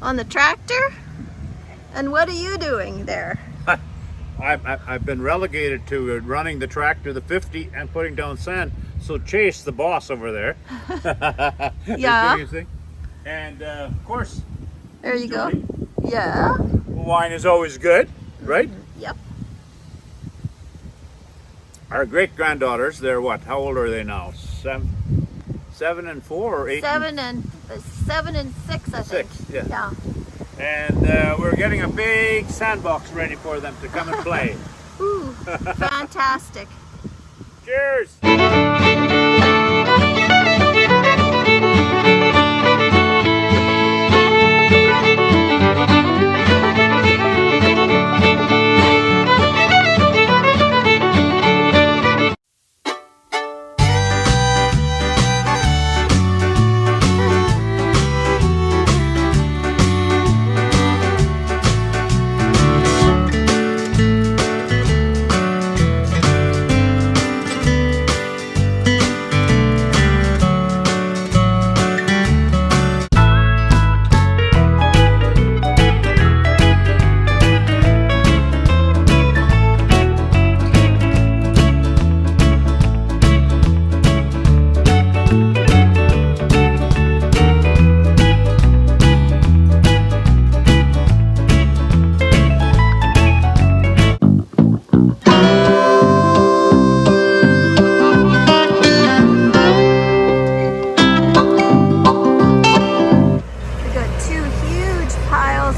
on the tractor. And what are you doing there? I've been relegated to running the tractor, the 50, and putting down sand. So Chase, the boss over there, Yeah. is doing his thing. And of course, There you go. Yeah. wine is always good, right? Yep. Our great-granddaughters, they're what? How old are they now? Seven and 4 or 8? 7 and 6, I think. 6, yeah. Yeah. And we're getting a big sandbox ready for them to come and play. Ooh, fantastic. Cheers!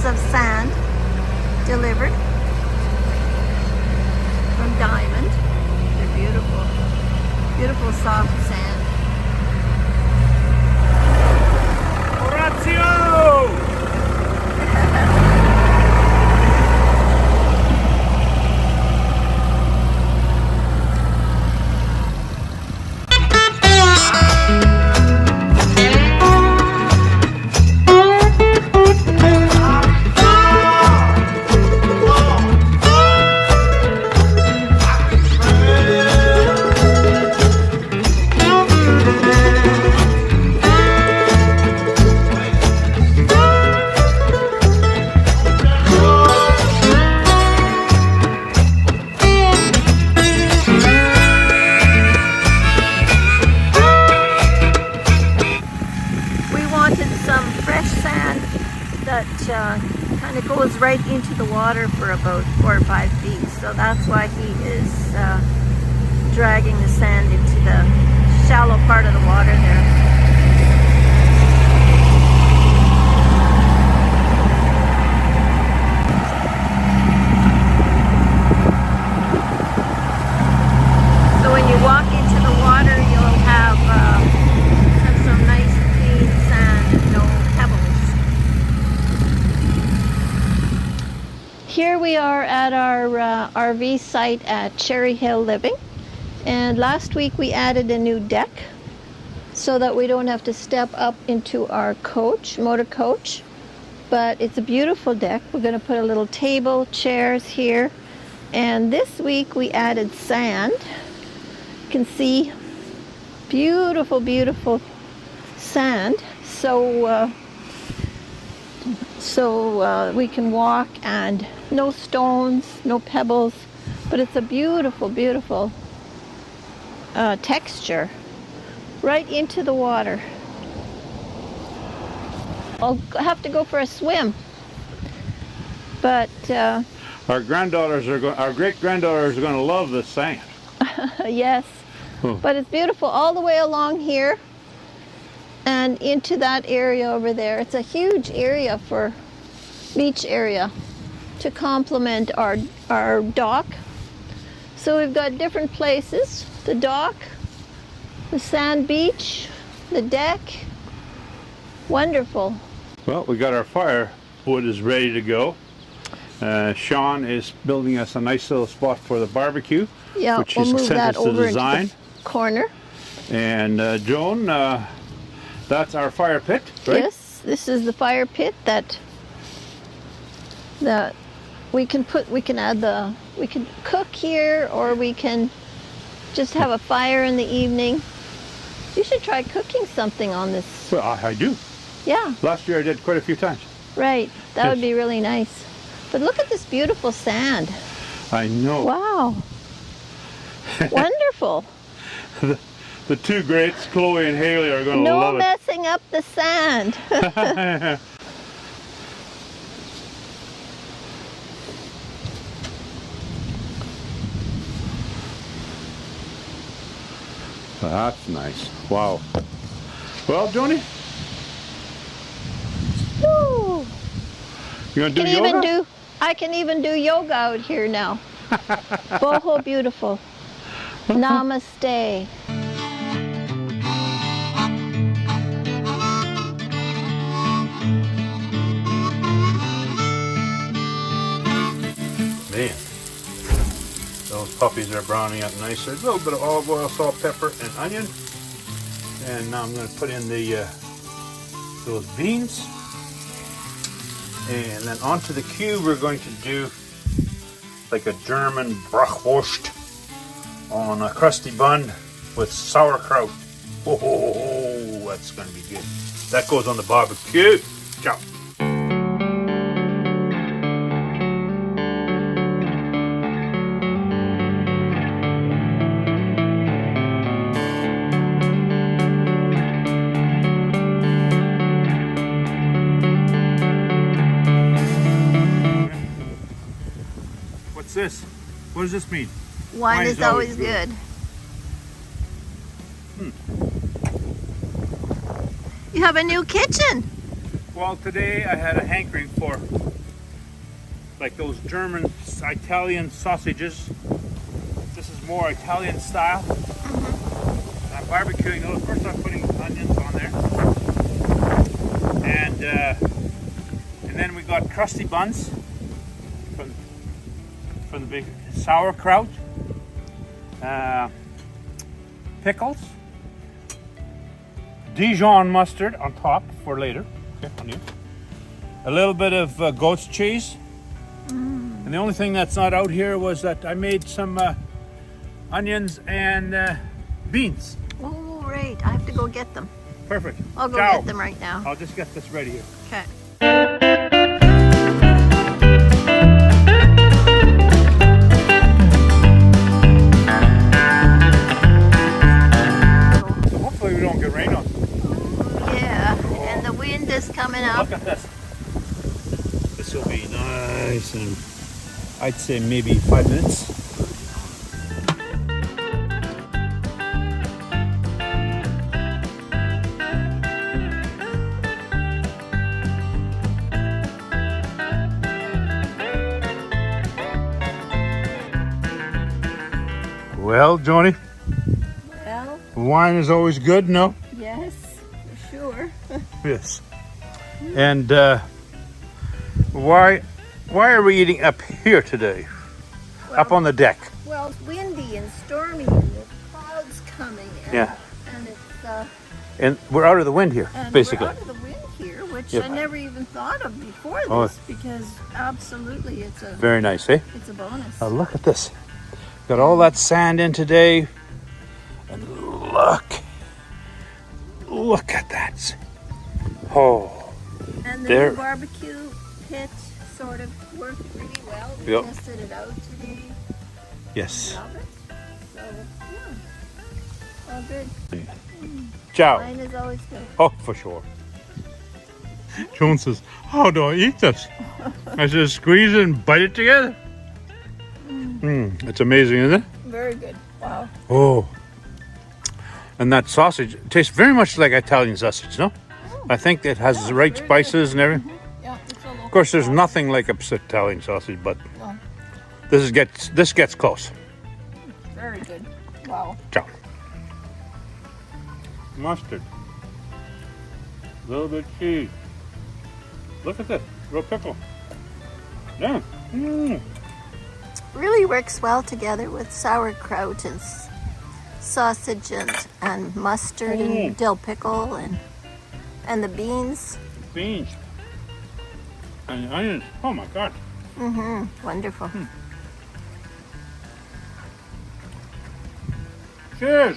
Of sand delivered from Diamond. They're beautiful, beautiful soft sand. Orazio! Kind of goes right into the water for about 4 or 5 feet, so that's why he is dragging the sand into the shallow part of the water there. So when you walk into the water, you'll have some nice clean sand, no pebbles. Here we are at our RV site at Cherry Hill Living, and last week we added a new deck so that we don't have to step up into our coach, motor coach, but it's a beautiful deck. We're going to put a little table, chairs here, and this week we added sand. You can see beautiful, beautiful sand, so we can walk, and no stones, no pebbles, but it's a beautiful, beautiful texture right into the water. I'll have to go for a swim, but our great-granddaughters are going to love this sand. yes, but it's beautiful all the way along here and into that area over there. It's a huge area for beach area to complement our dock. So we've got different places: the dock, the sand beach, the deck. Wonderful. Well, we got our firewood is ready to go. Sean is building us a nice little spot for the barbecue, Yeah, which we'll he's move sent that us the over into design. the corner. And Joan, that's our fire pit, right? Yes, this is the fire pit that we can cook here, or we can just have a fire in the evening. You should try cooking something on this. Well, I do. Yeah. Last year I did quite a few times. Right, that would be really nice. But look at this beautiful sand. I know. Wow. Wonderful. The two greats, Chloe and Haley, are going to No love it. messing up the sand. That's nice. Wow. Well, Joni, Woo. you going to do yoga? I can even do yoga out here now. Boho beautiful. Namaste. Man, those puppies are browning up nice. There's a little bit of olive oil, salt, pepper, and onion. And now I'm going to put in the those beans. And then onto the cube, we're going to do like a German Bratwurst on a crusty bun with sauerkraut. Oh, that's going to be good. That goes on the barbecue. Ciao. What's this? What does this mean? Wine is always good. You have a new kitchen. Well, today I had a hankering for like those German Italian sausages. This is more Italian style. I'm barbecuing those. First I'm putting onions on there. And then we got crusty buns from the big sauerkraut, pickles, Dijon mustard on top for later. Okay, on you. A little bit of goat's cheese. And the only thing that's not out here was that I made some onions and beans. Oh, right. I have to go get them. Perfect. I'll go Ciao. get them right now. I'll just get this ready here. Okay. Hopefully we don't get rain on. Yeah, and the wind is coming up. Look at this. This will be nice and I'd say maybe 5 minutes. Well, Joni, Well, wine is always good, no? yes, for sure. Yes. And why are we eating up here today? Up on the deck. Well, it's windy and stormy and the clouds coming. And, Yeah. And it's And we're out of the wind here, and basically. we're out of the wind here, which Yep. I never even thought of before this, Oh. because absolutely it's a Very nice, eh? bonus. Now look at this. Got all that sand in today. And look at that. Oh, And the there. new barbecue pit sort of worked really well. We Yep. tested it out today. yes. Love it. So, yeah. All good. Ciao. Wine is always good. Oh, for sure. Joan says, how do I eat this? I said, squeeze it and bite it together. It's amazing, isn't it? Very good. Wow. Oh. And that sausage tastes very much like Italian sausage, no? I think it has the right very spices and everything. Yeah, it's a local. Of course, there's nothing like a Italian sausage, but No, this gets close. very good. Wow. Ciao. Mustard. A little bit of cheese. Look at this. Real pickle. Yeah. Really works well together with sauerkraut and sausage and mustard and dill pickle and the beans. Beans. And onions. Oh my God. Wonderful. Cheers.